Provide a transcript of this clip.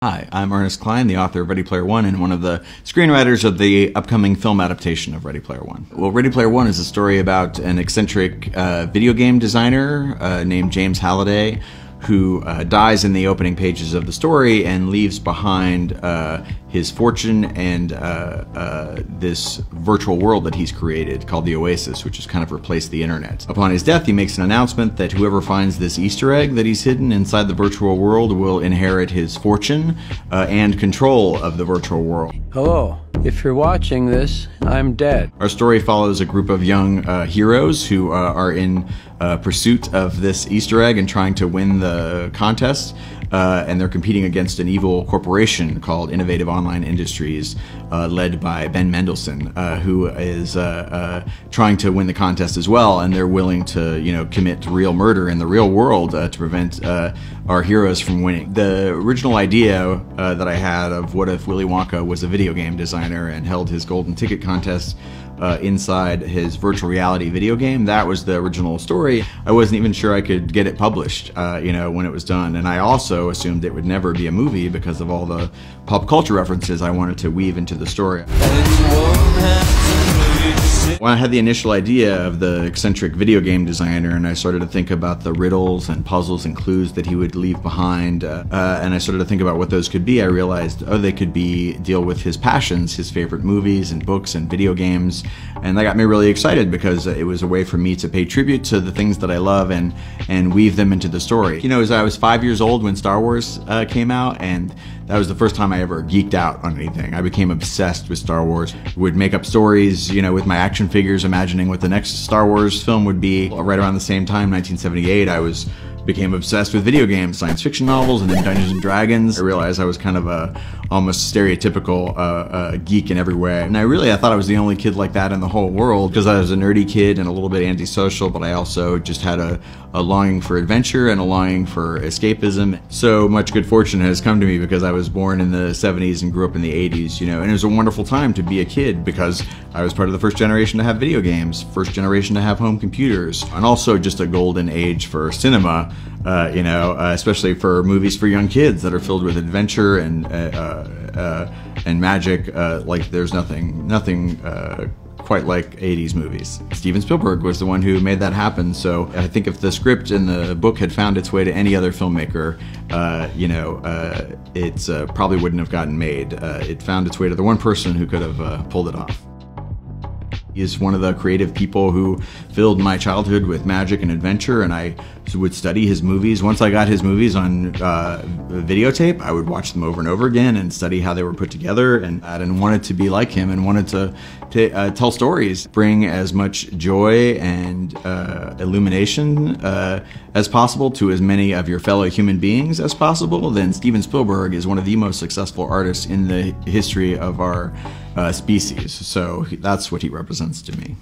Hi, I'm Ernest Cline, the author of Ready Player One and one of the screenwriters of the upcoming film adaptation of Ready Player One. Well, Ready Player One is a story about an eccentric video game designer named James Halliday who dies in the opening pages of the story and leaves behind his fortune and this virtual world that he's created called the Oasis, which has kind of replaced the internet. Upon his death, he makes an announcement that whoever finds this Easter egg that he's hidden inside the virtual world will inherit his fortune and control of the virtual world. Hello. If you're watching this, I'm dead. Our story follows a group of young heroes who are in pursuit of this Easter egg and trying to win the contest. And they're competing against an evil corporation called Innovative Online Industries, led by Ben Mendelsohn, who is trying to win the contest as well. And they're willing to, commit real murder in the real world to prevent our heroes from winning. The original idea that I had of what if Willy Wonka was a video game designer and held his golden ticket contest inside his virtual reality video game. That was the original story. I wasn't even sure I could get it published, when it was done. And I also assumed it would never be a movie because of all the pop culture references I wanted to weave into the story. When I had the initial idea of the eccentric video game designer and I started to think about the riddles and puzzles and clues that he would leave behind, and I started to think about what those could be, I realized, they could deal with his passions, his favorite movies and books and video games, and that got me really excited because it was a way for me to pay tribute to the things that I love and weave them into the story. As I was 5 years old when Star Wars came out, and that was the first time I ever geeked out on anything. I became obsessed with Star Wars. Would make up stories, with my action figures, imagining what the next Star Wars film would be. Right around the same time, 1978, I became obsessed with video games, science fiction novels, and then Dungeons and Dragons. I realized I was kind of a almost stereotypical geek in every way. And I thought I was the only kid like that in the whole world because I was a nerdy kid and a little bit antisocial, but I also just had a longing for adventure and a longing for escapism. So much good fortune has come to me because I was born in the 70s and grew up in the 80s, and it was a wonderful time to be a kid because I was part of the first generation to have video games, first generation to have home computers, and also just a golden age for cinema, especially for movies for young kids that are filled with adventure and magic. Like there's nothing quite like 80s movies. Steven Spielberg was the one who made that happen, so I think if the script in the book had found its way to any other filmmaker, it probably wouldn't have gotten made. It found its way to the one person who could have pulled it off. He's one of the creative people who filled my childhood with magic and adventure, and I would study his movies. Once I got his movies on videotape, I would watch them over and over again and study how they were put together, and wanted to be like him and wanted to tell stories, bring as much joy and illumination as possible to as many of your fellow human beings as possible. Then Steven Spielberg is one of the most successful artists in the history of our species. So that's what he represents to me.